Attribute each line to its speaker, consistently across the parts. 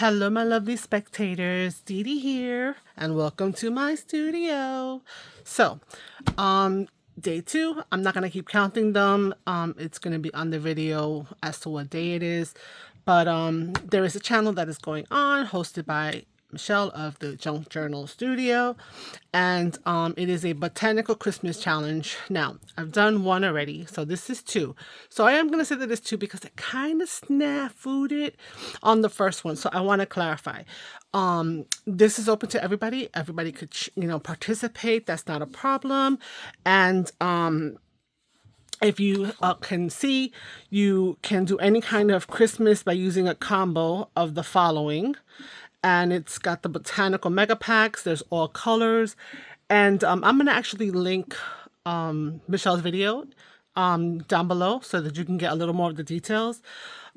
Speaker 1: Hello, my lovely spectators. Dee Dee here, and welcome to my studio. So, um, day two, I'm not gonna keep counting them. It's gonna be on the video as to what day it is, but there is a channel that is going on, hosted by Michelle of the Junk Journal Studio, and it is a botanical Christmas challenge. Now, I've done one already, so this is two. So I am going to say that it's two because I kind of snafu'd it on the first one. So I want to clarify. This is open to everybody. Everybody could, participate. That's not a problem. And if you can see, you can do any kind of Christmas by using a combo of the following. And it's got the botanical mega packs. There's all colors. And I'm going to actually link Michelle's video down below so that you can get a little more of the details.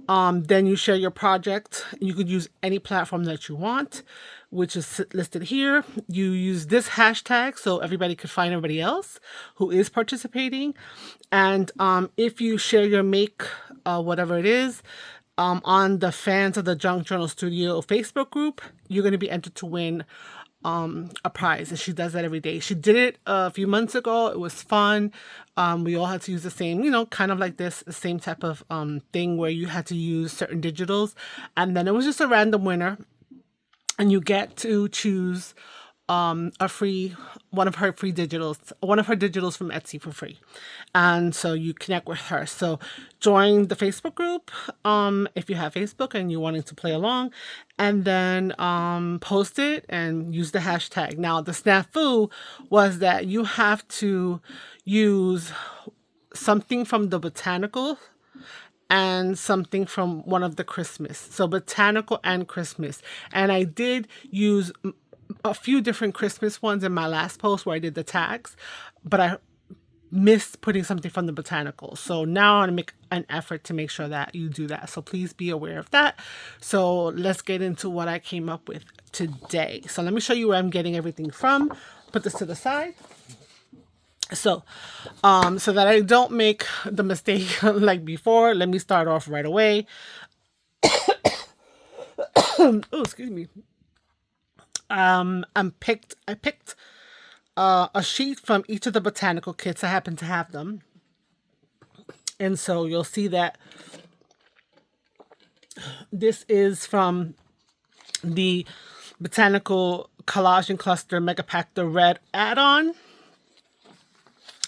Speaker 1: Then you share your project. You could use any platform that you want, which is listed here. You use this hashtag so everybody could find everybody else who is participating. And if you share your make, whatever it is, on the Fans of the Junk Journal Studio Facebook group, you're going to be entered to win a prize. And she does that every day. She did it a few months ago. It was fun. We all had to use the same, kind of like this, the same type of thing where you had to use certain digitals. And then it was just a random winner. And you get to choose one of her digitals from Etsy for free. And so you connect with her. So join the Facebook group if you have Facebook and you're wanting to play along, and then post it and use the hashtag. Now the snafu was that you have to use something from the botanical and something from one of the Christmas. So botanical and Christmas. And I did use a few different Christmas ones in my last post where I did the tags, but I missed putting something from the botanical. So now I want to make an effort to make sure that you do that. So please be aware of that. So let's get into what I came up with today. So let me show you where I'm getting everything from. Put this to the side. So that I don't make the mistake like before, let me start off right away. Oh, excuse me. I picked a sheet from each of the botanical kits. I happen to have them. And so you'll see that this is from the Botanical Collage and Cluster Mega Pack, the red add-on.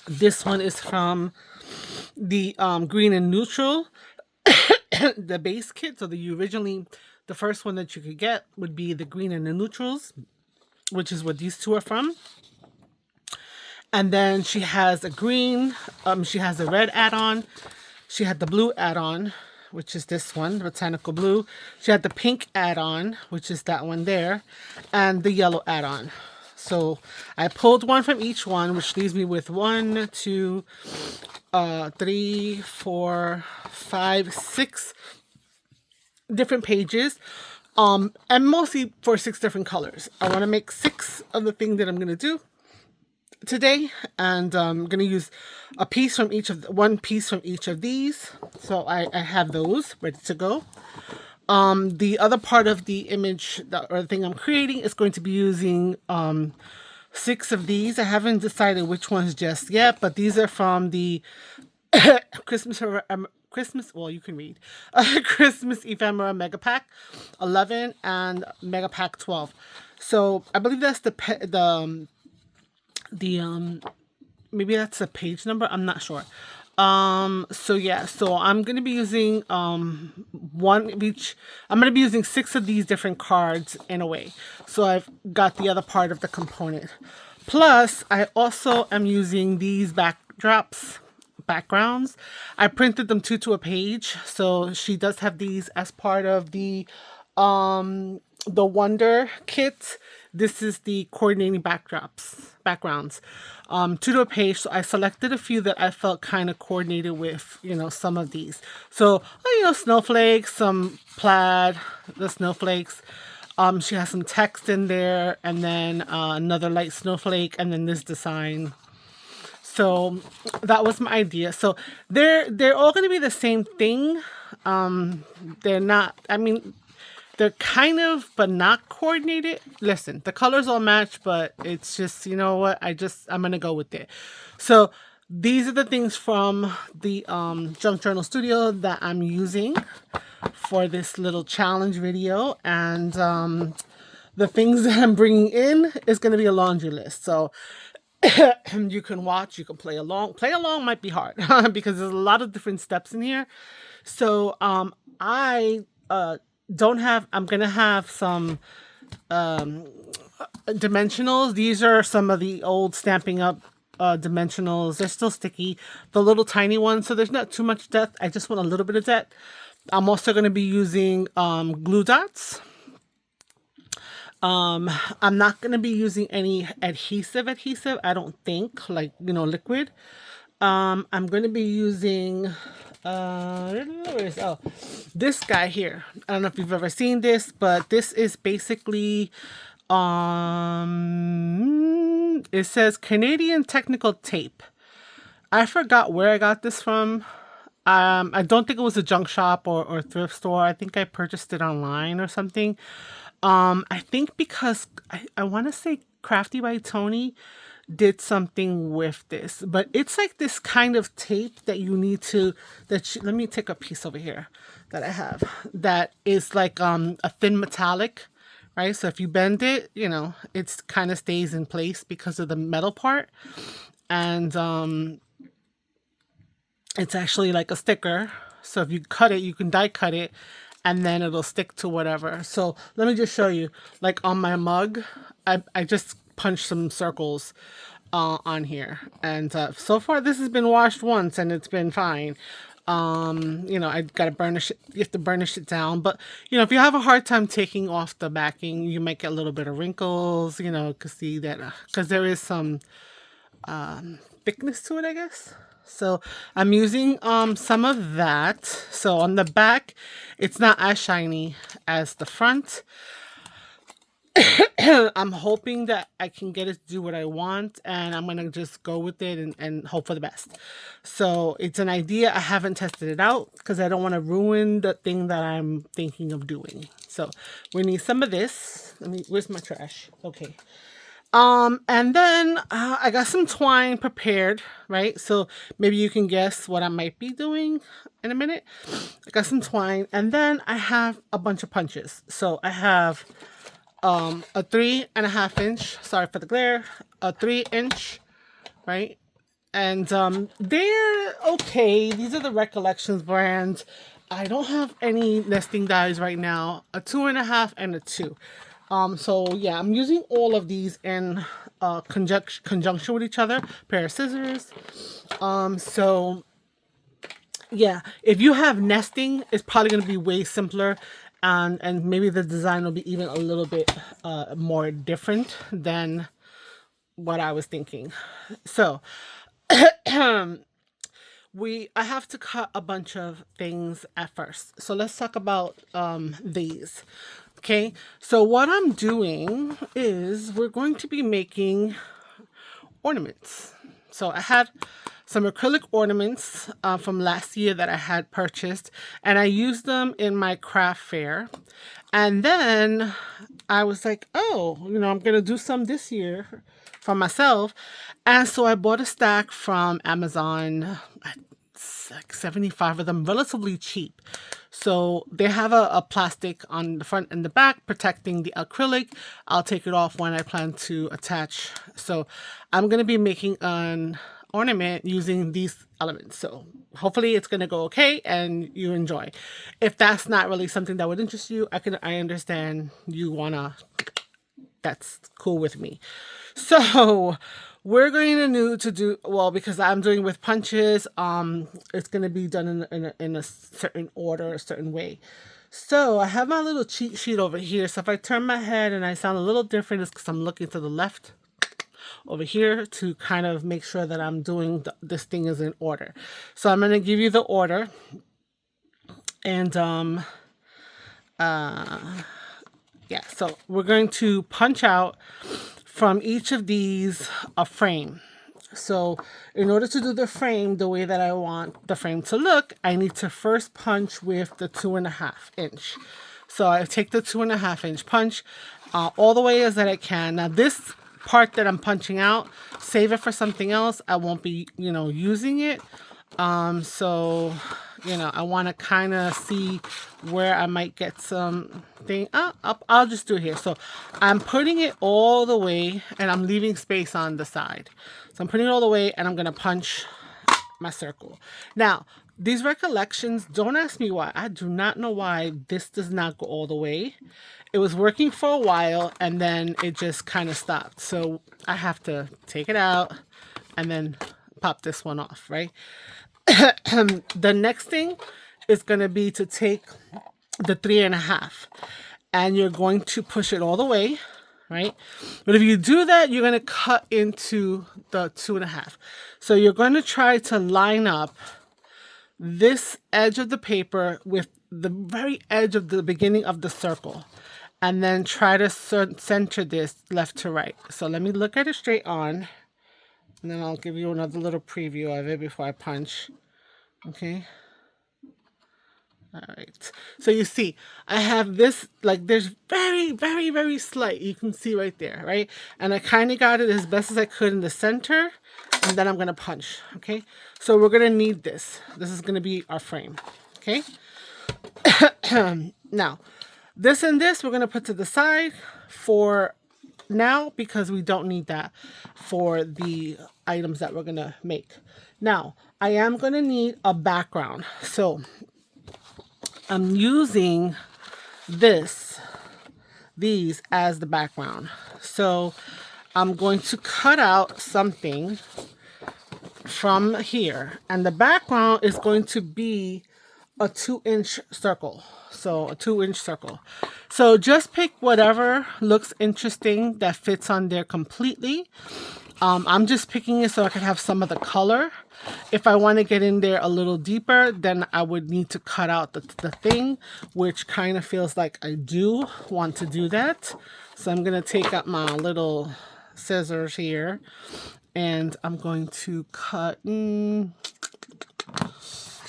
Speaker 1: This one is from the green and neutral, the base kit. So the first one that you could get would be the green and the neutrals, which is what these two are from. And then she has a green, she has a red add-on. She had the blue add-on, which is this one, the botanical blue. She had the pink add-on, which is that one there, and the yellow add-on. So I pulled one from each one, which leaves me with 1, 2, 3, 4, 5, 6 different pages, and mostly for 6 different colors. I want to make 6 of the thing that I'm going to do today, and I'm going to use one piece from each of these. So I have those ready to go. The other part of the image or the thing I'm creating is going to be using 6 of these. I haven't decided which ones just yet, but these are from the well, you can read Christmas Ephemera Mega Pack 11 and Mega Pack 12. So I believe that's the maybe that's a page number. I'm not sure. So yeah, so I'm going to be using one of each. I'm going to be using 6 of these different cards in a way. So I've got the other part of the component. Plus, I also am using these backgrounds. I printed them 2 to a page. So she does have these as part of the Wonder kit. This is the coordinating backgrounds, 2 to a page. So I selected a few that I felt kind of coordinated with, some of these. So, snowflakes, some plaid, the snowflakes. She has some text in there, and then another light snowflake, and then this design. So that was my idea. So they're all going to be the same thing. They're not. I mean, they're kind of, but not coordinated. Listen, the colors all match, but it's just, you know what? I'm going to go with it. So these are the things from the Junk Journal Studio that I'm using for this little challenge video. And the things that I'm bringing in is going to be a laundry list. So you can watch, you can play along. Play along might be hard because there's a lot of different steps in here. So I don't have, I'm going to have some dimensionals. These are some of the old Stampin' Up dimensionals. They're still sticky, the little tiny ones. So there's not too much depth. I just want a little bit of depth. I'm also going to be using glue dots. I'm not going to be using any adhesive, I don't think, like, you know, liquid. I'm going to be using, this guy here. I don't know if you've ever seen this, but this is basically, it says Canadian Technical Tape. I forgot where I got this from. I don't think it was a junk shop or thrift store. I think I purchased it online or something. I think because I want to say Crafty by Tony did something with this, but it's like this kind of tape that you need to, let me take a piece over here that I have that is like a thin metallic, right? So if you bend it, you know, it's kind of stays in place because of the metal part. And it's actually like a sticker. So if you cut it, you can die cut it, and then it'll stick to whatever. So let me just show you, like on my mug, I just punched some circles on here. And so far this has been washed once and it's been fine. You know, I got to burnish it. You have to burnish it down. But, you know, if you have a hard time taking off the backing, you might get a little bit of wrinkles, you know, because see that, because there is some thickness to it, I guess. So I'm using some of that. So on the back, it's not as shiny as the front. I'm hoping that I can get it to do what I want, and I'm going to just go with it and hope for the best. So it's an idea. I haven't tested it out because I don't want to ruin the thing that I'm thinking of doing. So we need some of this. Where's my trash? Okay. And then I got some twine prepared, right? So maybe you can guess what I might be doing in a minute. I got some twine, and then I have a bunch of punches. So I have a 3.5 inch, sorry for the glare, a 3-inch, right? And they're okay. These are the Recollections brand. I don't have any nesting dies right now. A 2.5 and a 2. So yeah, I'm using all of these in conjunction with each other. Pair of scissors. So yeah, if you have nesting, it's probably going to be way simpler, and maybe the design will be even a little bit more different than what I was thinking. So I have to cut a bunch of things at first. So let's talk about these. Okay, so what I'm doing is we're going to be making ornaments. So I had some acrylic ornaments from last year that I had purchased, and I used them in my craft fair. And then I was like, oh, you know, I'm going to do some this year for myself. And so I bought a stack from Amazon. It's like 75 of them, relatively cheap. So they have a plastic on the front and the back protecting the acrylic. I'll take it off when I plan to attach. So I'm going to be making an ornament using these elements. So hopefully it's going to go okay and you enjoy. If that's not really something that would interest you, I understand you wanna, that's cool with me. So we're going to do, well, because I'm doing with punches, it's going to be done in a certain order, a certain way. So I have my little cheat sheet over here. So if I turn my head and I sound a little different, it's because I'm looking to the left over here to kind of make sure that I'm doing this thing is in order. So I'm going to give you the order. And yeah, so we're going to punch out from each of these a frame. So in order to do the frame the way that I want the frame to look, I need to first punch with the 2.5 inch. So I take the 2.5-inch punch all the way as that I can. Now this part that I'm punching out, save it for something else. I won't be, using it. So, I want to kind of see where I might get something. I'll just do it here. So I'm putting it all the way and I'm leaving space on the side. So I'm putting it all the way and I'm going to punch my circle. Now, these recollections, don't ask me why. I do not know why this does not go all the way. It was working for a while and then it just kind of stopped. So I have to take it out and then pop this one off, right? The next thing is going to be to take the 3.5 and you're going to push it all the way, right? But if you do that, you're going to cut into the 2.5. So you're going to try to line up this edge of the paper with the very edge of the beginning of the circle and then try to center this left to right. So let me look at it straight on and then I'll give you another little preview of it before I punch. Okay. All right. So you see, I have this, like there's very, very, very slight. You can see right there, right? And I kind of got it as best as I could in the center. And then I'm going to punch. Okay. So we're going to need this. This is going to be our frame. Okay. Now, this and this we're going to put to the side for now because we don't need that for the items that we're going to make. Now, I am going to need a background. So I'm using these as the background. So I'm going to cut out something from here. And the background is going to be a 2-inch circle. So a 2-inch circle. So just pick whatever looks interesting that fits on there completely. I'm just picking it so I can have some of the color. If I want to get in there a little deeper, then I would need to cut out the thing, which kind of feels like I do want to do that. So I'm going to take out my little scissors here and I'm going to cut.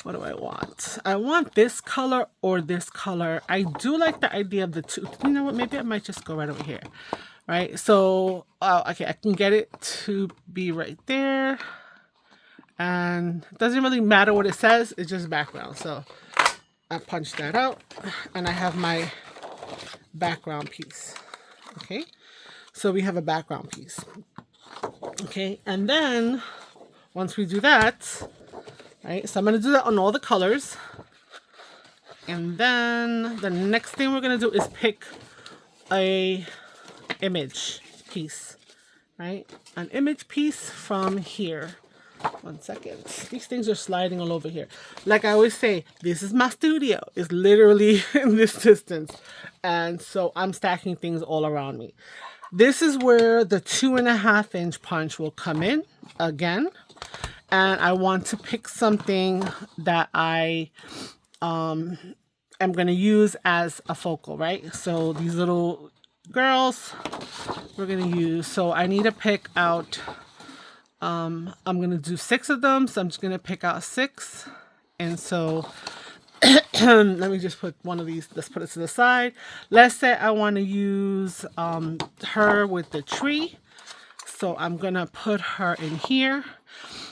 Speaker 1: What do I want? I want this color or this color. I do like the idea of the two. You know what? Maybe I might just go right over here. Right? So, okay, I can get it to be right there. And it doesn't really matter what it says. It's just background. So, I punch that out. And I have my background piece. Okay? So, we have a background piece. Okay? And then, once we do that, right? So, I'm going to do that on all the colors. And then, the next thing we're going to do is pick a image piece, right? An image piece from here. 1 second. These things are sliding all over here. Like I always say, this is my studio. It's literally in this distance. And so I'm stacking things all around me. This is where the 2.5-inch punch will come in again. And I want to pick something that I am going to use as a focal, right? So these little girls we're going to use. So I need to pick out, I'm going to do 6 of them. So I'm just going to pick out 6. And so let me just put one of these, let's put it to the side. Let's say I want to use her with the tree. So I'm going to put her in here.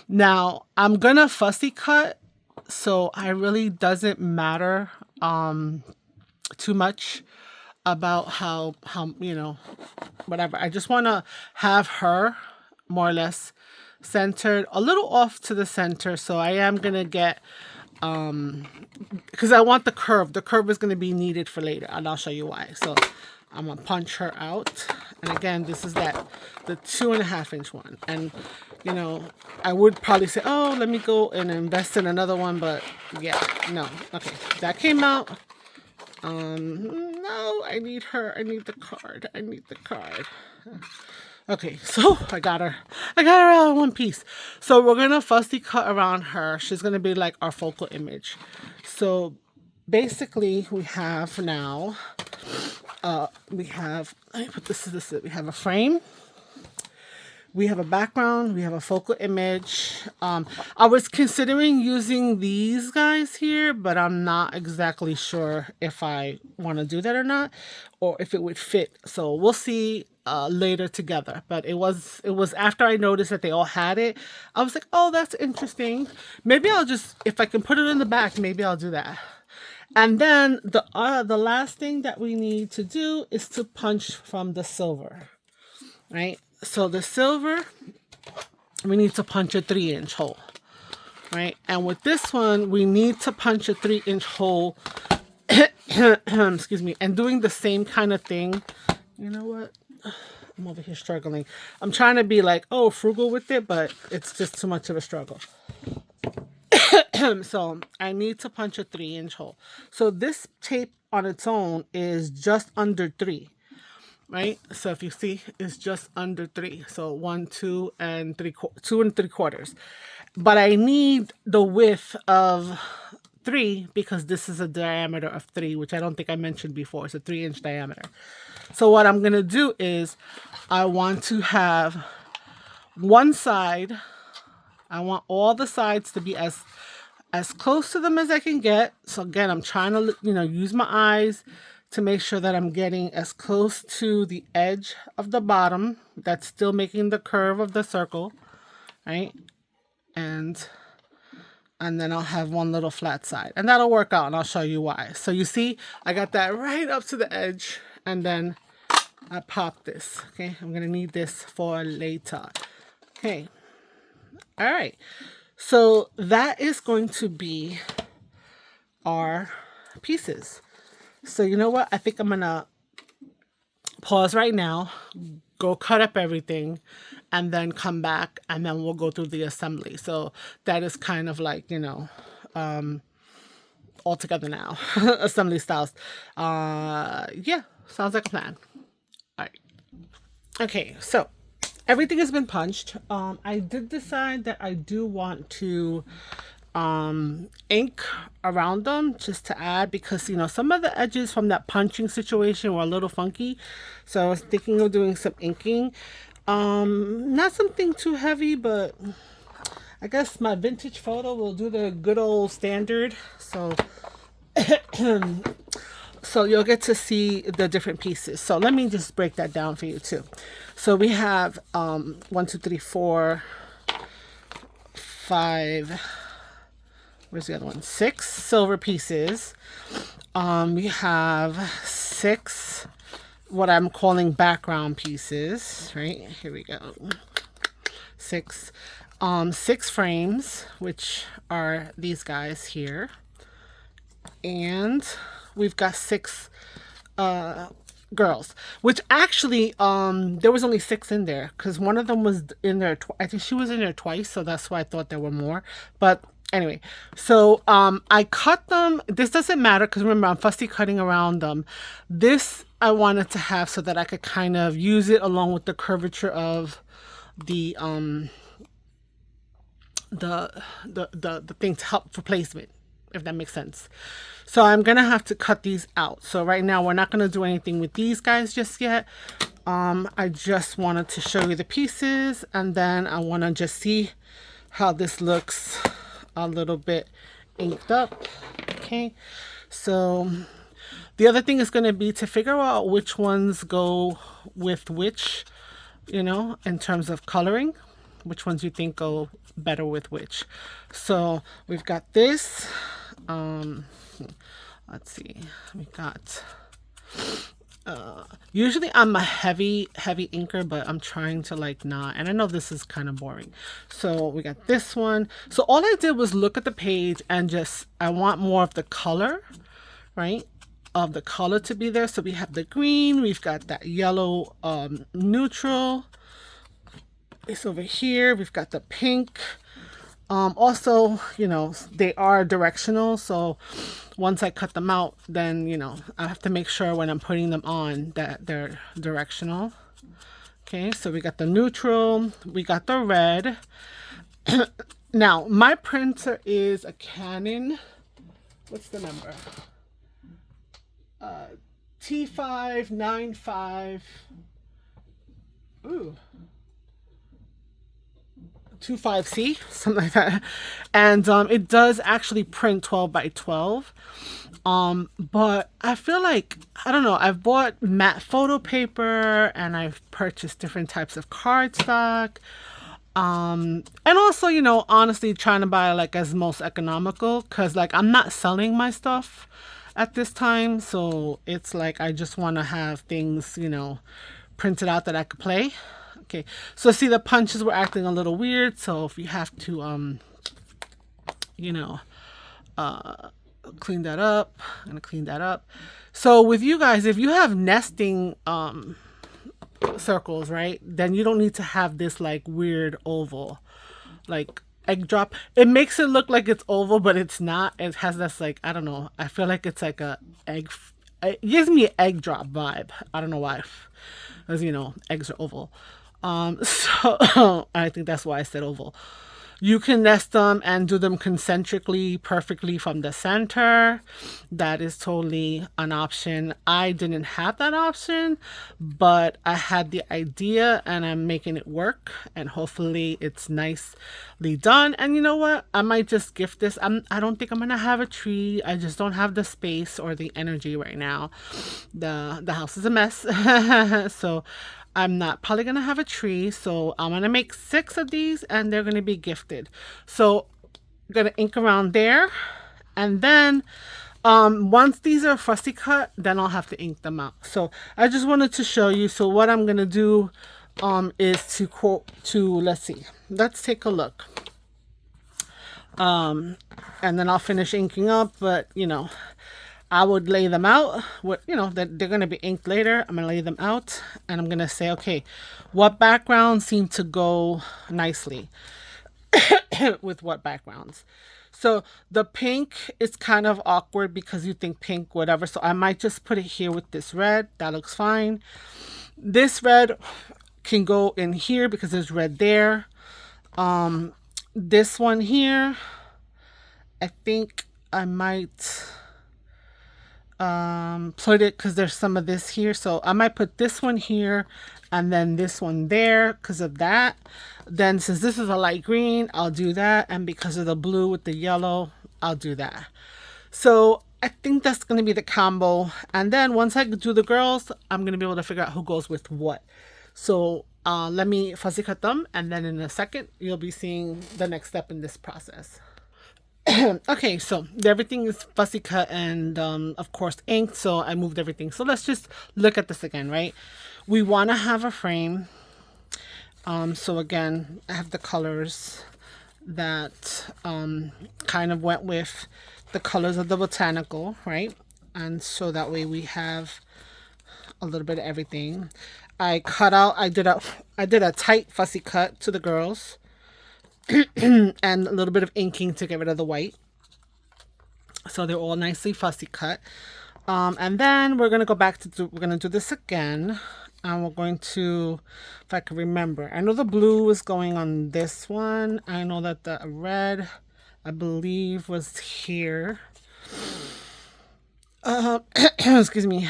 Speaker 1: Now I'm going to fussy cut. So I really doesn't matter too much about how whatever. I just want to have her more or less centered, a little off to the center. So I am going to get, because I want the curve. The curve is going to be needed for later, and I'll show you why. So I'm going to punch her out. And again, this is the 2.5-inch one. And, I would probably say, oh, let me go and invest in another one. But yeah, no. Okay, that came out. No, I need her. I need the card. Okay, so I got her out in one piece. So we're going to fussy cut around her. She's going to be like our focal image. So basically we have now, let me put this, we have a frame. We have a background, we have a focal image. I was considering using these guys here, but I'm not exactly sure if I want to do that or not, or if it would fit. So we'll see later together. But it was after I noticed that they all had it, I was like, oh, that's interesting. Maybe I'll just, if I can put it in the back, maybe I'll do that. And then the last thing that we need to do is to punch from the silver, right? So the silver, we need to punch a 3-inch hole, right? And with this one, we need to punch a 3-inch hole, excuse me, and doing the same kind of thing. You know what? I'm over here struggling. I'm trying to be like, oh, frugal with it, but it's just too much of a struggle. So I need to punch a 3-inch hole. So this tape on its own is just under 3. Right, so if you see, it's just under 3. So 1, 2 and 3/4. But I need the width of 3 because this is a diameter of 3, which I don't think I mentioned before. It's a 3-inch diameter. So what I'm gonna do is I want to have one side. I want all the sides to be as close to them as I can get. So again, I'm trying to use my eyes to make sure that I'm getting as close to the edge of the bottom that's still making the curve of the circle, right? And then I'll have one little flat side, and that'll work out, and I'll show you why. So you see, I got that right up to the edge, and then I pop this, okay? I'm gonna need this for later, okay? All right, so that is going to be our pieces. So you know what? I think I'm going to pause right now, go cut up everything, and then come back, and then we'll go through the assembly. So that is kind of like, all together now, assembly styles. Yeah, sounds like a plan. All right. Okay, so everything has been punched. I did decide that I do want to ink around them just to add, because some of the edges from that punching situation were a little funky, so I was thinking of doing some inking. Not something too heavy, but I guess my vintage photo will do the good old standard. So so you'll get to see the different pieces. So let me just break that down for you too. So we have 1, 2, 3, 4, 5, where's the other one? 6 silver pieces. We have 6 what I'm calling background pieces, right? Here we go. 6 frames, which are these guys here. And we've got 6 girls, which actually there was only 6 in there, because one of them was in there I think she was in there twice, so that's why I thought there were more. But anyway, so I cut them. This doesn't matter because remember, I'm fussy cutting around them. This I wanted to have so that I could kind of use it along with the curvature of the thing to help for placement, if that makes sense. So I'm gonna have to cut these out. So right now we're not gonna do anything with these guys just yet. I just wanted to show you the pieces, and then I want to just see how this looks a little bit inked up. Okay, so the other thing is going to be to figure out which ones go with which, in terms of coloring, which ones you think go better with which. So we've got this. Let's see, we got usually I'm a heavy inker, but I'm trying to not, and I know this is kind of boring. So we got this one. So all I did was look at the page and just, I want more of the color, right, of the color to be there. So we have the green, we've got that yellow neutral, it's over here, we've got the pink. Also, they are directional, so once I cut them out, then, I have to make sure when I'm putting them on that they're directional. Okay, so we got the neutral, we got the red. Now, my printer is a Canon, what's the number? T595, ooh, 25C, something like that. And it does actually print 12 by 12. But I feel like, I don't know, I've bought matte photo paper and I've purchased different types of cardstock. And also, you know, honestly trying to buy like as most economical, because like I'm not selling my stuff at this time. So it's like I just want to have things, you know, printed out that I could play. Okay, so see the punches were acting a little weird. So if you have to, you know, clean that up, I'm gonna clean that up. So with you guys, if you have nesting circles, right, then you don't need to have this like weird oval like egg drop. It makes it look like it's oval, but it's not. It has this like, I don't know, I feel like it's like a egg, it gives me an egg drop vibe. I don't know why, because you know eggs are oval. So I think that's why I said oval. You can nest them and do them concentrically perfectly from the center. That is totally an option. I didn't have that option, but I had the idea and I'm making it work, and hopefully it's nicely done. And you know what? I might just gift this. I don't think I'm gonna have a tree. I just don't have the space or the energy right now. The house is a mess. So I'm not probably gonna have a tree, so I'm gonna make 6 of these and they're gonna be gifted. So I'm gonna ink around there, and then once these are fussy cut, then I'll have to ink them out. So I just wanted to show you. So what I'm gonna do is let's see, let's take a look, and then I'll finish inking up. But you know, I would lay them out with, you know, that they're going to be inked later. I'm going to lay them out and I'm going to say, okay, what backgrounds seem to go nicely with what backgrounds. So the pink is kind of awkward because you think pink, whatever. So I might just put it here with this red. That looks fine. This red can go in here because there's red there. This one here, I think I might put it, because there's some of this here, so I might put this one here and then this one there because of that. Then since this is a light green, I'll do that, and because of the blue with the yellow, I'll do that. So I think that's going to be the combo, and then once I do the girls, I'm going to be able to figure out who goes with what. So let me fussy cut them, and then in a second you'll be seeing the next step in this process. Okay, so everything is fussy cut and of course inked, so I moved everything. So let's just look at this again, right? We want to have a frame. So again, I have the colors that kind of went with the colors of the botanical, right? And so that way we have a little bit of everything. I did a tight fussy cut to the girls. And a little bit of inking to get rid of the white, so they're all nicely fussy cut. And then we're gonna go back to we're gonna do this again, and we're going to, if I can remember, I know the blue is going on this one. I know that the red, I believe, was here. Excuse me.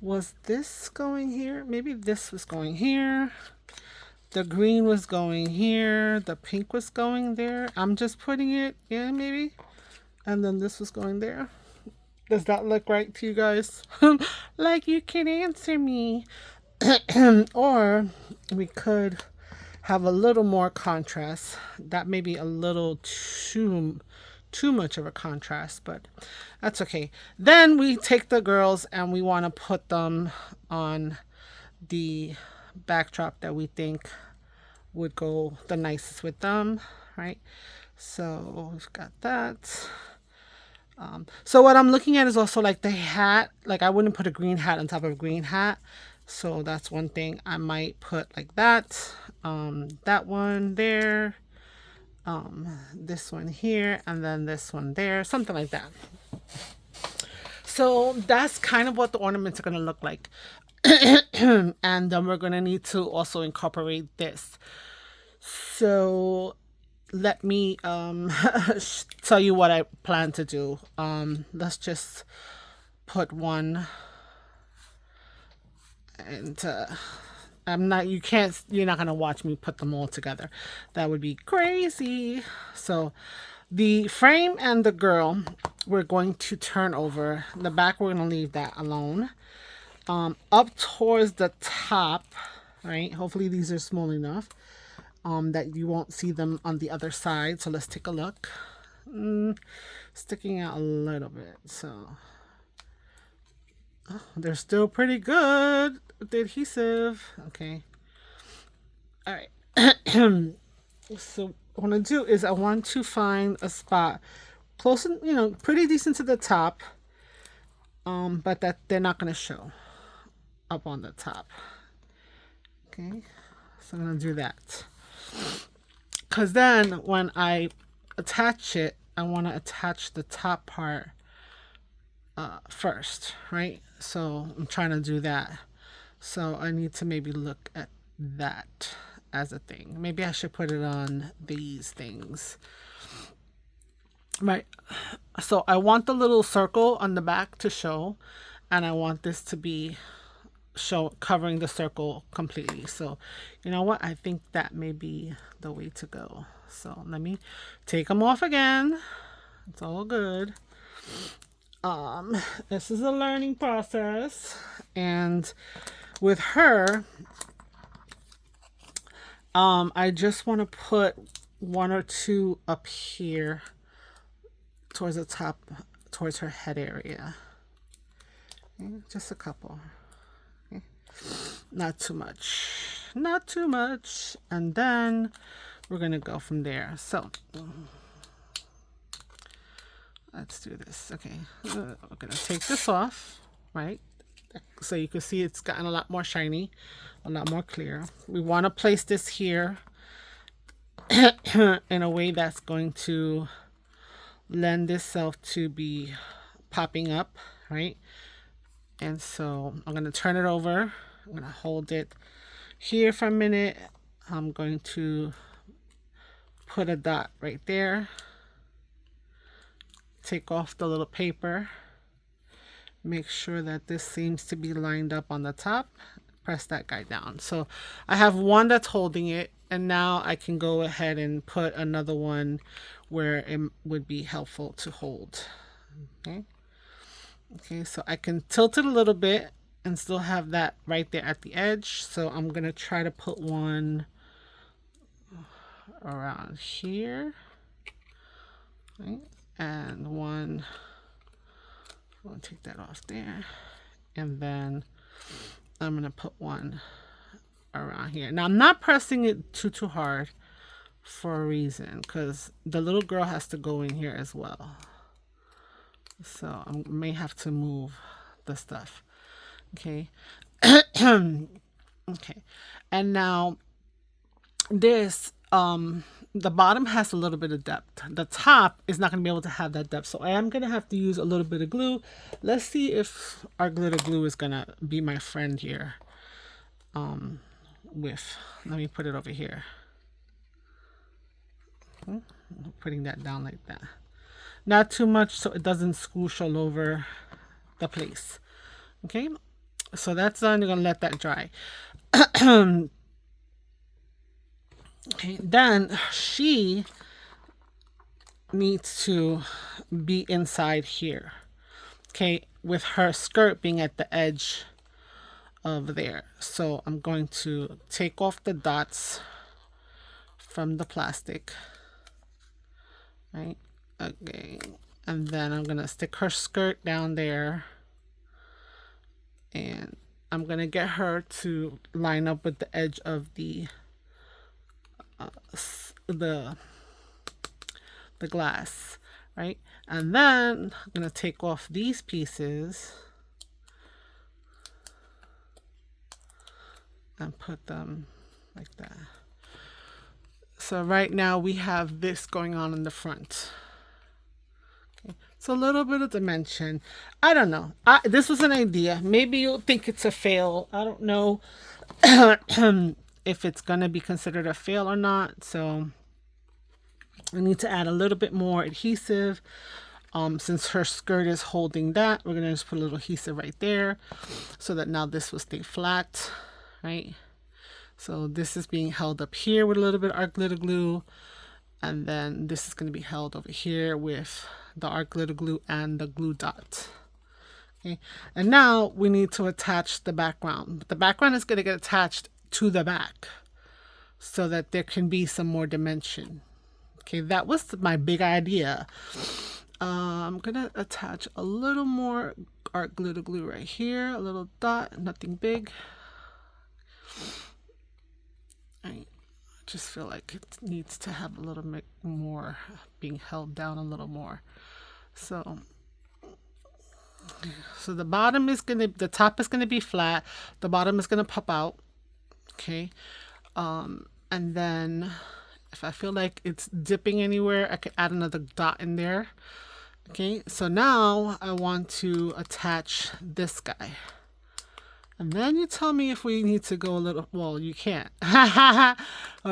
Speaker 1: Was this going here? Maybe this was going here. The green was going here. The pink was going there. I'm just putting it in, maybe. And then this was going there. Does that look right to you guys? Like, you can answer me. Or we could have a little more contrast. That may be a little too much of a contrast, but that's okay. Then we take the girls and we want to put them on the backdrop that we think would go the nicest with them, right? So we've got that. So what I'm looking at is also like the hat. Like, I wouldn't put a green hat on top of a green hat, so that's one thing I might put like that. That one there, this one here, and then this one there, something like that. So that's kind of what the ornaments are going to look like. And then we're going to need to also incorporate this. So let me tell you what I plan to do. Let's just put one, and you're not going to watch me put them all together. That would be crazy. So the frame and the girl, we're going to turn over. The back, we're going to leave that alone. Up towards the top, right? Hopefully these are small enough that you won't see them on the other side. So let's take a look. Sticking out a little bit. So they're still pretty good with the adhesive. Okay. All right. So what I want to do is I want to find a spot close, pretty decent to the top, but that they're not going to show up on the top. Okay. So I'm going to do that. Because then when I attach it, I want to attach the top part first, right? So I'm trying to do that. So I need to maybe look at that as a thing. Maybe I should put it on these things. Right. So I want the little circle on the back to show, and I want this to be covering the circle completely. So you know what? I think that may be the way to go. So let me take them off again. It's all good. This is a learning process, and with her, I just want to put one or two up here towards the top, towards her head area. Okay, just a couple. Okay. Not too much. Not too much. And then we're going to go from there. So let's do this. Okay. We're going to take this off, right? So you can see it's gotten a lot more shiny, a lot more clear. We want to place this here in a way that's going to lend itself to be popping up, right? And so I'm going to turn it over. I'm going to hold it here for a minute. I'm going to put a dot right there. Take off the little paper. Make sure that this seems to be lined up on the top. Press that guy down. So I have one that's holding it, and now I can go ahead and put another one where it would be helpful to hold. Okay. Okay, so I can tilt it a little bit and still have that right there at the edge. So I'm going to try to put one around here. Right? And one, I'm going to take that off there. And then I'm going to put one around here. Now I'm not pressing it too hard for a reason, because the little girl has to go in here as well. So I may have to move the stuff. Okay. Okay. And now this, the bottom has a little bit of depth. The top is not going to be able to have that depth. So I am going to have to use a little bit of glue. Let's see if our glitter glue is going to be my friend here. Let me put it over here. I'm putting that down like that. Not too much so it doesn't squoosh all over the place. Okay, so that's done. You're going to let that dry. Okay, then she needs to be inside here. Okay, with her skirt being at the edge of there. So I'm going to take off the dots from the plastic. Right? Okay, and then I'm gonna stick her skirt down there, and I'm gonna get her to line up with the edge of the glass, right? And then I'm gonna take off these pieces and put them like that. So right now we have this going on in the front. So a little bit of dimension. I don't know. This was an idea. Maybe you'll think it's a fail. I don't know if it's going to be considered a fail or not. So I need to add a little bit more adhesive. Since her skirt is holding that, we're going to just put a little adhesive right there so that now this will stay flat, right? So this is being held up here with a little bit of art glitter glue. And then this is going to be held over here with the art glitter glue and the glue dot. Okay. And now we need to attach the background. The background is going to get attached to the back so that there can be some more dimension. Okay, that was my big idea. I'm going to attach a little more art glitter glue right here. A little dot, nothing big. I just feel like it needs to have a little bit more, being held down a little more. So the bottom is going to, the top is going to be flat. The bottom is going to pop out. Okay. And then if I feel like it's dipping anywhere, I could add another dot in there. Okay. So now I want to attach this guy. And then you tell me if we need to go a little, well, you can't. Well,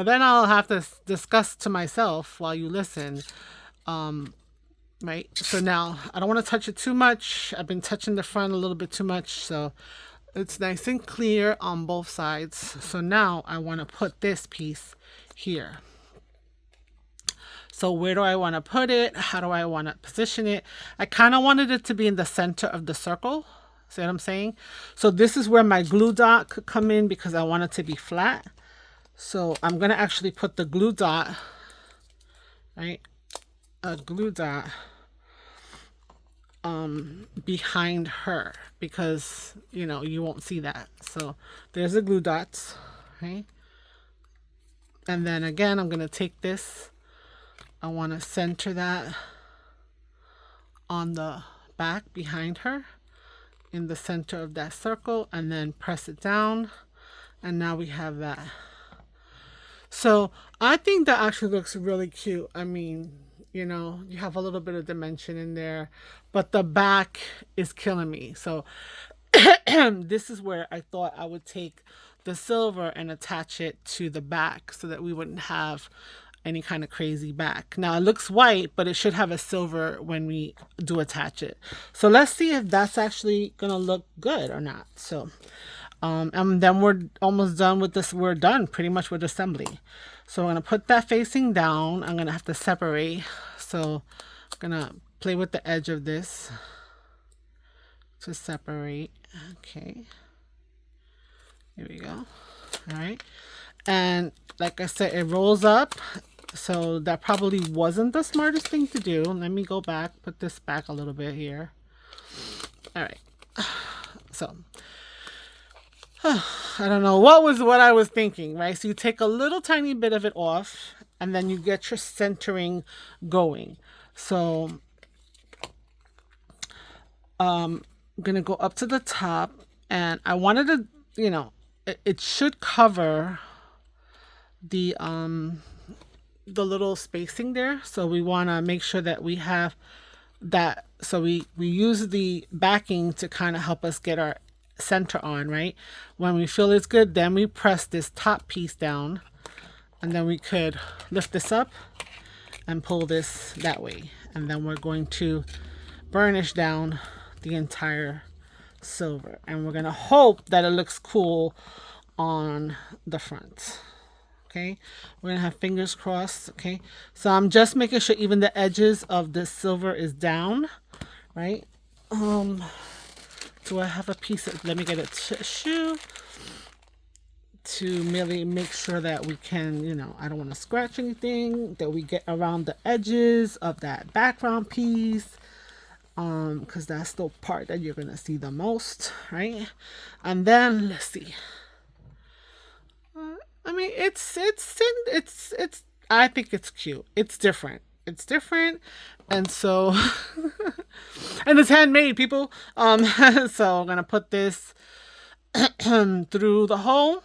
Speaker 1: then I'll have to discuss to myself while you listen. Right? So now I don't want to touch it too much. I've been touching the front a little bit too much. So it's nice and clear on both sides. So now I want to put this piece here. So where do I want to put it? How do I want to position it? I kind of wanted it to be in the center of the circle. See what I'm saying? So this is where my glue dot could come in because I want it to be flat. So I'm going to actually put the glue dot, right? A glue dot behind her because, you know, you won't see that. So there's the glue dots, right? And then again, I'm going to take this. I want to center that on the back behind her, in the center of that circle, and then press it down, and now we have that. So I think that actually looks really cute. I mean, you know, you have a little bit of dimension in there, but the back is killing me. So this is where I thought I would take the silver and attach it to the back so that we wouldn't have any kind of crazy back. Now it looks white, but it should have a silver when we do attach it. So let's see if that's actually gonna look good or not. So and then we're almost done with this. We're done pretty much with assembly. So I'm gonna put that facing down. I'm gonna have to separate. So I'm gonna play with the edge of this to separate. Okay, here we go. All right, and like I said, it rolls up. So that probably wasn't the smartest thing to do. Let me go back, put this back a little bit here. All right. So I don't know what I was thinking, right? So you take a little tiny bit of it off and then you get your centering going. So I'm going to go up to the top, and I wanted to, you know, it should cover the little spacing there. So we want to make sure that we have that. So we use the backing to kind of help us get our center on, right? When we feel it's good, then we press this top piece down, and then we could lift this up and pull this that way. And then we're going to burnish down the entire silver, and we're going to hope that it looks cool on the front. Okay, we're gonna have fingers crossed. Okay, so I'm just making sure even the edges of the silver is down, right? Do I have a piece of, let me get a tissue to merely make sure that we can, you know, I don't want to scratch anything, that we get around the edges of that background piece, because that's the part that you're gonna see the most, right? And then let's see. I mean, it's I think it's cute. It's different. It's different. And so, and it's handmade, people. So I'm going to put this through the hole,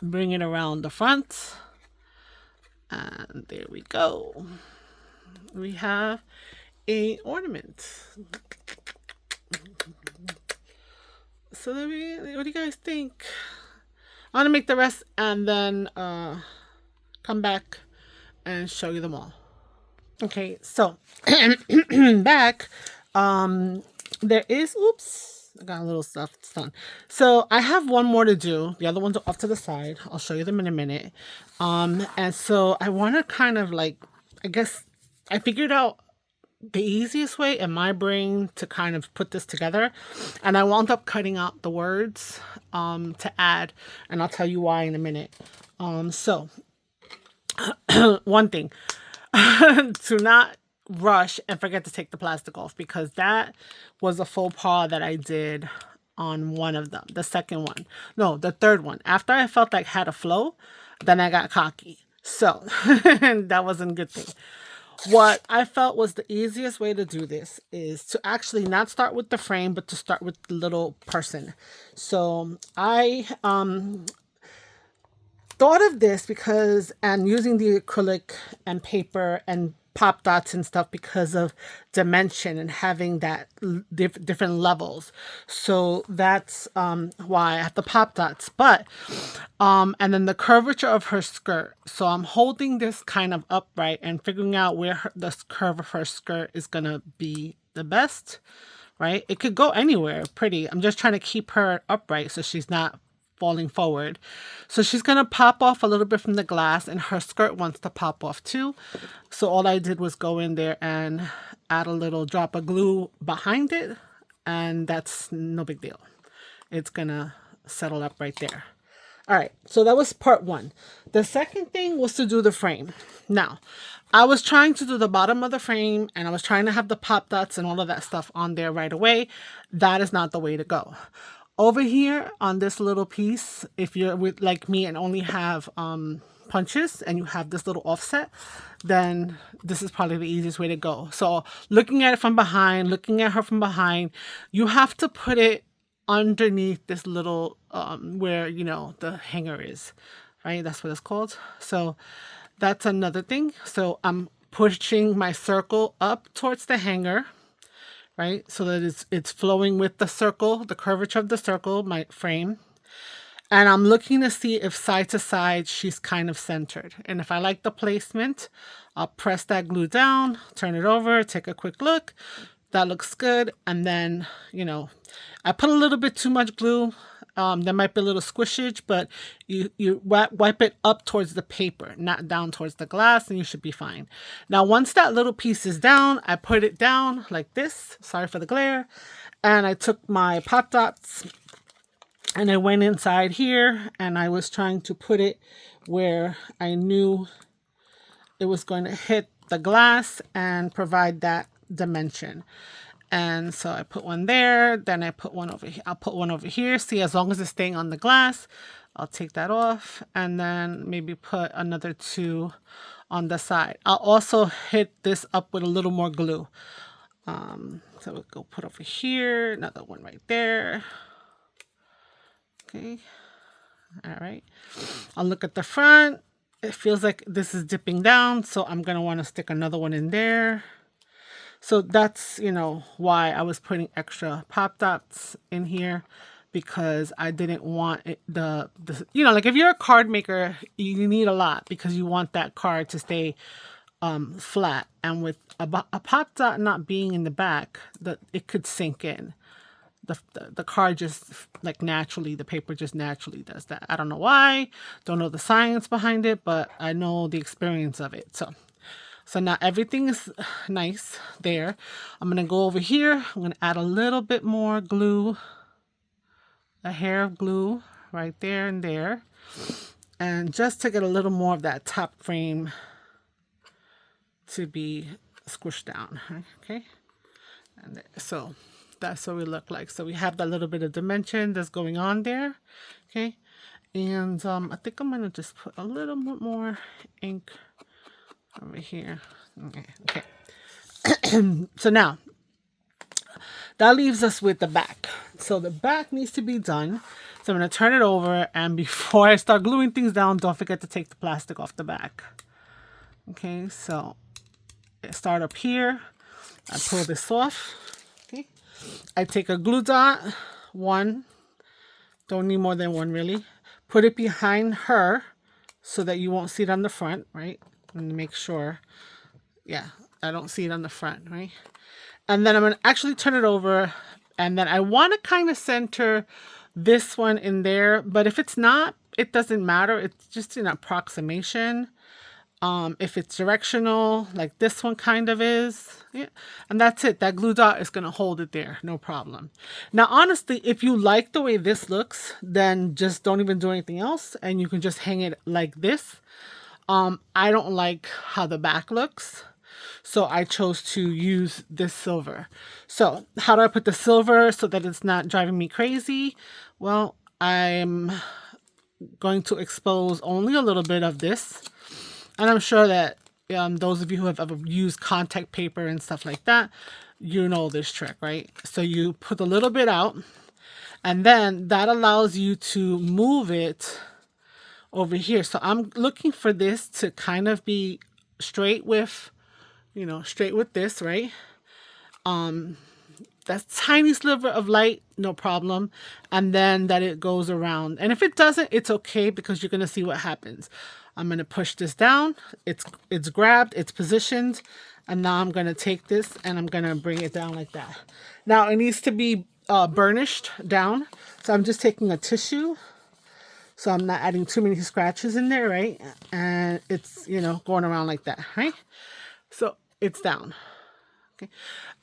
Speaker 1: bring it around the front. And there we go. We have a ornament. So what do you guys think? I'm gonna make the rest and then come back and show you them all. Okay, so back, there is, oops, I got a little stuff done. So I have one more to do. The other ones are off to the side. I'll show you them in a minute. And so I want to kind of like, I guess I figured out the easiest way in my brain to kind of put this together, and I wound up cutting out the words to add, and I'll tell you why in a minute. So one thing, to not rush and forget to take the plastic off, because that was a faux pas that I did on one of them. The second one. No, the third one. After I felt like had a flow, then I got cocky. So that wasn't a good thing. What I felt was the easiest way to do this is to actually not start with the frame, but to start with the little person. So I thought of this because, and using the acrylic and paper and pop dots and stuff, because of dimension and having that different levels. So that's why I have the pop dots. But and then the curvature of her skirt. So I'm holding this kind of upright and figuring out where the curve of her skirt is gonna be the best, right? It could go anywhere pretty. I'm just trying to keep her upright so she's not falling forward. So she's gonna pop off a little bit from the glass, and her skirt wants to pop off too. So all I did was go in there and add a little drop of glue behind it, and that's no big deal. It's gonna settle up right there. All right, so that was part one. The second thing was to do the frame. Now, I was trying to do the bottom of the frame, and I was trying to have the pop dots and all of that stuff on there right away. That is not the way to go. Over here on this little piece, if you're with like me and only have punches and you have this little offset, then this is probably the easiest way to go. So looking at it from behind, looking at her from behind, you have to put it underneath this little where, you know, the hanger is, right? That's what it's called. So that's another thing. So I'm pushing my circle up towards the hanger, right? So that it's flowing with the circle, the curvature of the circle, my frame. And I'm looking to see if side to side she's kind of centered. And if I like the placement, I'll press that glue down, turn it over, take a quick look. That looks good. And then, you know, I put a little bit too much glue. There might be a little squishage, but you wipe it up towards the paper, not down towards the glass, and you should be fine. Now, once that little piece is down, I put it down like this. Sorry for the glare. And I took my pop dots and I went inside here, and I was trying to put it where I knew it was going to hit the glass and provide that dimension. And so I put one there, then I put one over here. I'll put one over here. See, as long as it's staying on the glass, I'll take that off, and then maybe put another two on the side. I'll also hit this up with a little more glue. So we'll go put over here, another one right there. Okay. All right. I'll look at the front. It feels like this is dipping down, so I'm going to want to stick another one in there. So that's, you know, why I was putting extra pop dots in here, because I didn't want it, the you know, like if you're a card maker, you need a lot because you want that card to stay flat. And with a pop dot not being in the back, it could sink in. The card just like naturally, the paper just naturally does that. I don't know why, don't know the science behind it, but I know the experience of it. So now everything is nice there. I'm going to go over here. I'm going to add a little bit more glue, a hair of glue right there and there. And just to get a little more of that top frame to be squished down. Okay. And so that's what we look like. So we have that little bit of dimension that's going on there. Okay. And I think I'm going to just put a little bit more ink over here. Okay. So now that leaves us with the back. So the back needs to be done. So I'm going to turn it over, and before I start gluing things down, don't forget to take the plastic off the back. Okay, so I start up here. I pull this off. Okay. I take a glue dot, one. Don't need more than one really. Put it behind her so that you won't see it on the front, right? And make sure, yeah, I don't see it on the front, right? And then I'm going to actually turn it over And then I want to kind of center this one in there, but if it's not, it doesn't matter. It's just an approximation. If it's directional, like this one kind of is, yeah, and that's it. That glue dot is going to hold it there, no problem. Now, honestly, if you like the way this looks, then just don't even do anything else, and you can just hang it like this. I don't like how the back looks, so I chose to use this silver. So how do I put the silver so that it's not driving me crazy? Well, I'm going to expose only a little bit of this. And I'm sure that those of you who have ever used contact paper and stuff like that, you know this trick, right? So you put a little bit out, and then that allows you to move it over here. So I'm looking for this to kind of be straight with, straight with this, right? That tiny sliver of light, no problem. And then that it goes around. And if it doesn't, it's okay, because you're going to see what happens. I'm going to push this down. It's grabbed, it's positioned. And now I'm going to take this and I'm going to bring it down like that. Now it needs to be burnished down. So I'm just taking a tissue. So I'm not adding too many scratches in there, right? And it's, going around like that, right? So it's down. Okay.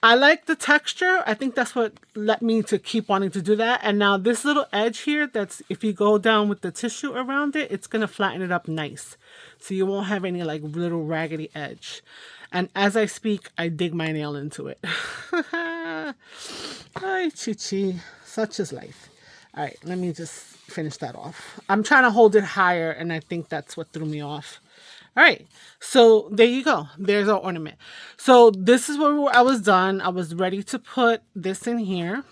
Speaker 1: I like the texture. I think that's what led me to keep wanting to do that. And now this little edge here, that's, if you go down with the tissue around it, it's going to flatten it up nice. So you won't have any like little raggedy edge. And as I speak, I dig my nail into it. Ay, chichi. Such is life. All right, let me just finish that off. I'm trying to hold it higher, and I think that's what threw me off. All right, so there you go. There's our ornament. So this is where I was done. I was ready to put this in here.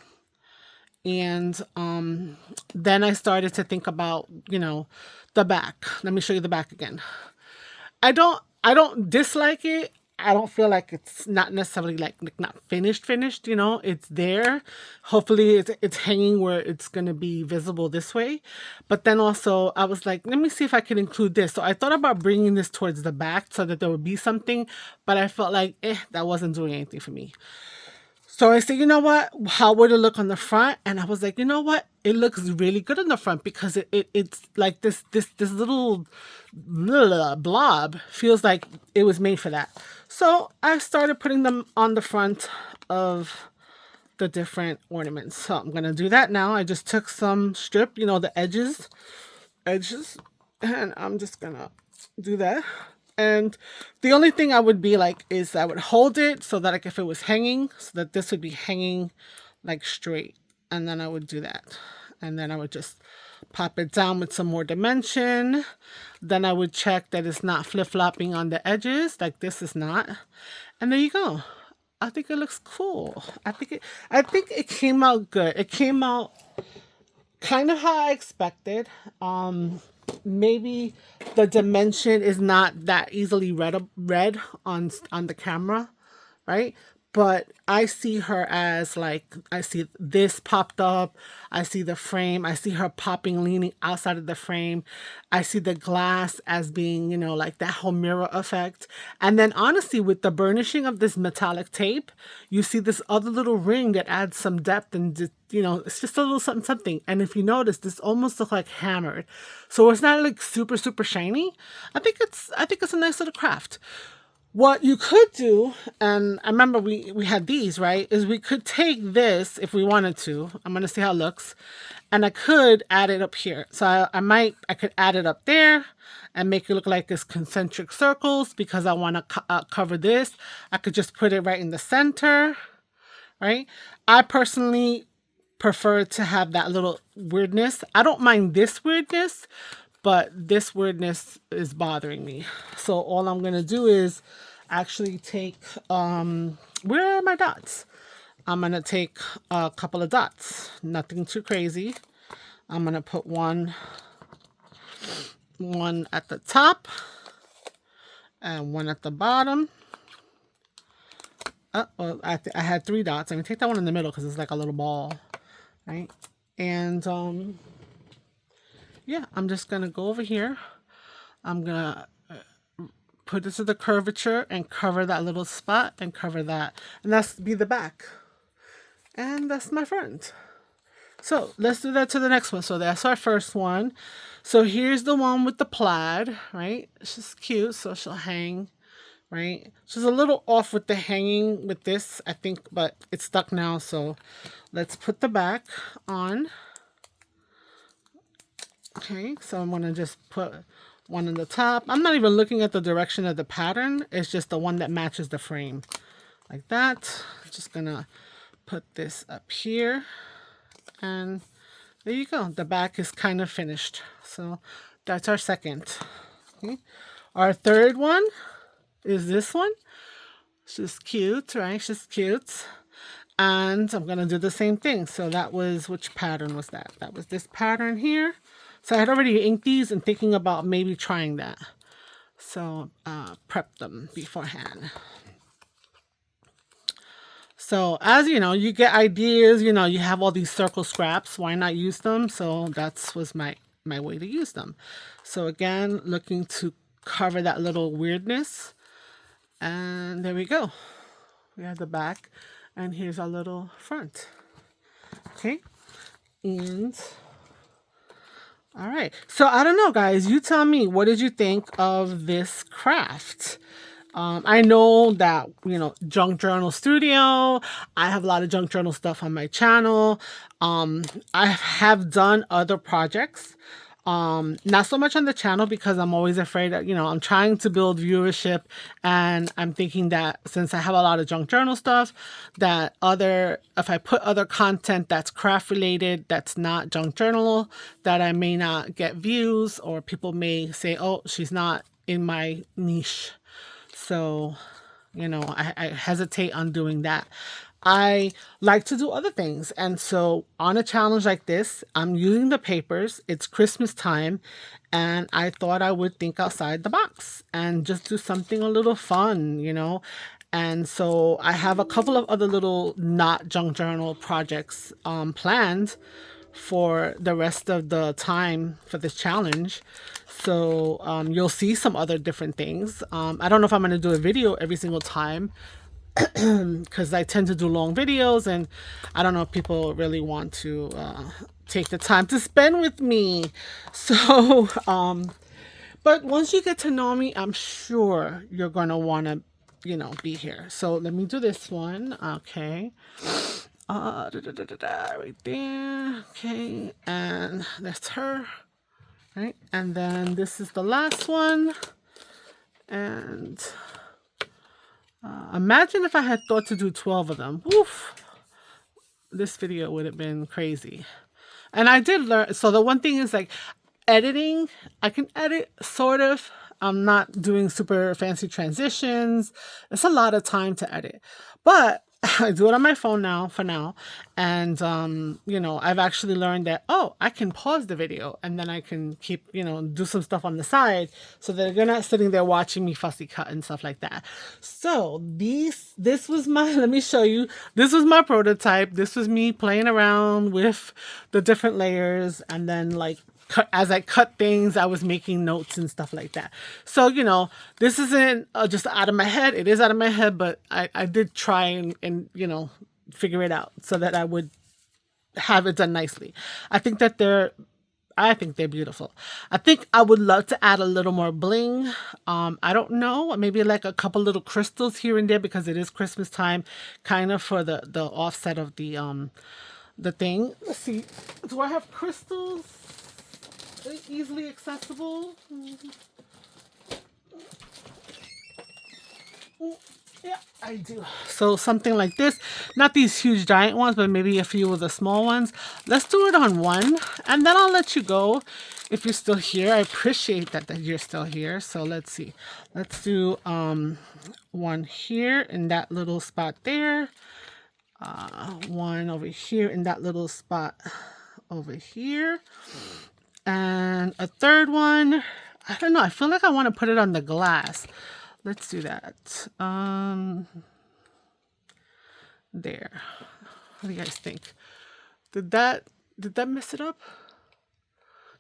Speaker 1: And then I started to think about, the back. Let me show you the back again. I don't dislike it. I don't feel like it's not necessarily like not finished, it's there. Hopefully it's hanging where it's going to be visible this way. But then also I was like, let me see if I can include this. So I thought about bringing this towards the back so that there would be something, but I felt like, that wasn't doing anything for me. So I said, you know what, how would it look on the front? And I was like, you know what, it looks really good on the front, because it's like this little blob feels like it was made for that. So I started putting them on the front of the different ornaments. So I'm going to do that now. I just took some strip, the edges, and I'm just going to do that. And the only thing I would be like is I would hold it so that like if it was hanging, so that this would be hanging like straight. And then I would do that. And then I would just pop it down with some more dimension. Then I would check that it's not flip-flopping on the edges, like this is not. And there you go. I think it looks cool. I think it came out good. It came out kind of how I expected. Maybe the dimension is not that easily read on the camera, right? But I see her as like, I see this popped up. I see the frame. I see her popping, leaning outside of the frame. I see the glass as being, like that whole mirror effect. And then honestly, with the burnishing of this metallic tape, you see this other little ring that adds some depth and just, it's just a little something. And if you notice, this almost looks like hammered. So it's not like super, super shiny. I think it's a nice little craft. What you could do, and I remember we had these, right, is we could take this if we wanted to. I'm going to see how it looks. And I could add it up here. So I could add it up there and make it look like this concentric circles, because I want to cover this. I could just put it right in the center, right? I personally prefer to have that little weirdness. I don't mind this weirdness, but this weirdness is bothering me. So all I'm going to do is actually take, where are my dots? I'm going to take a couple of dots, nothing too crazy. I'm going to put one at the top and one at the bottom. Well, I had 3 dots. I'm going to take that one in the middle because it's like a little ball, right? And, yeah, I'm just going to go over here. I'm going to put this to the curvature and cover that little spot and cover that. And that's be the back. And that's my front. So let's do that to the next one. So that's our first one. So here's the one with the plaid, right? She's cute, so she'll hang, right? She's a little off with the hanging with this, I think, but it's stuck now. So let's put the back on. Okay, so I'm gonna just put one on the top. I'm not even looking at the direction of the pattern. It's just the one that matches the frame, like that. Just gonna put this up here, and there you go. The back is kind of finished. So that's our second. Okay. Our third one is this one. She's cute, right? She's cute. And I'm gonna do the same thing. So that was, which pattern was that? That was this pattern here. So I had already inked these and thinking about maybe trying that. So prep them beforehand. So as you know, you get ideas, you know, you have all these circle scraps. Why not use them? So that's was my way to use them. So again, looking to cover that little weirdness. And there we go. We have the back and here's our little front. Okay. And all right. So I don't know, guys. You tell me, what did you think of this craft? I know that, you know, Junk Journal Studio, I have a lot of junk journal stuff on my channel. I have done other projects. Not so much on the channel because I'm always afraid that, you know, I'm trying to build viewership and I'm thinking that since I have a lot of junk journal stuff, that if I put other content that's craft related, that's not junk journal, that I may not get views or people may say, oh, she's not in my niche. So, you know, I hesitate on doing that. I like to do other things. And so on a challenge like this, I'm using the papers. It's Christmas time. And I thought I would think outside the box and just do something a little fun, you know. And so I have a couple of other little not junk journal projects planned for the rest of the time for this challenge. So you'll see some other different things. I don't know if I'm going to do a video every single time because I tend to do long videos and I don't know if people really want to take the time to spend with me. So, but once you get to know me, I'm sure you're going to want to, you know, be here. So let me do this one. Okay. Right there. Okay. And that's her. Right. And then this is the last one. And imagine if I had thought to do 12 of them. Woof. This video would have been crazy. And I did learn. So the one thing is like editing. I can edit sort of. I'm not doing super fancy transitions. It's a lot of time to edit. But I do it on my phone now for now. And, you know, I've actually learned that, oh, I can pause the video and then I can keep, you know, do some stuff on the side so that you're not sitting there watching me fussy cut and stuff like that. So this was my, let me show you, this was my prototype. This was me playing around with the different layers and then like, as I cut things, I was making notes and stuff like that. So, you know, this isn't just out of my head. It is out of my head, but I did try and, you know, figure it out so that I would have it done nicely. I think they're beautiful. I think I would love to add a little more bling. I don't know, maybe like a couple little crystals here and there because it is Christmas time, kind of for the offset of the thing. Let's see. Do I have crystals? Easily accessible. Yeah, I do. So something like this, not these huge giant ones, but maybe a few of the small ones. Let's do it on one and then I'll let you go if you're still here. I appreciate that you're still here. So let's see. Let's do one here in that little spot there. One over here in that little spot over here. And a third one, I don't know. I feel like I want to put it on the glass. Let's do that. There. What do you guys think? Did that mess it up?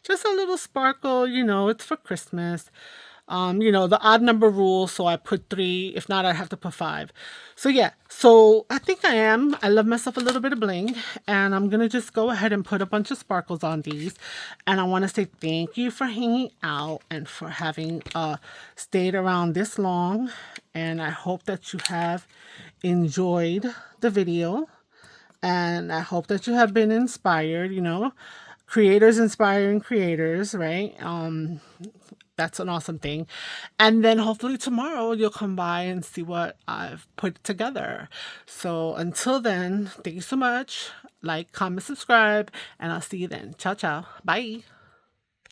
Speaker 1: Just a little sparkle, you know, it's for Christmas. You know, the odd number rule, so I put 3. If not, I'd have to put 5. So yeah, so I think I love myself a little bit of bling, and I'm gonna just go ahead and put a bunch of sparkles on these. And I want to say thank you for hanging out and for having stayed around this long. And I hope that you have enjoyed the video, and I hope that you have been inspired. You know, creators inspiring creators, right? That's an awesome thing. And then hopefully tomorrow you'll come by and see what I've put together. So until then, thank you so much. Like, comment, subscribe, and I'll see you then. Ciao, ciao. Bye.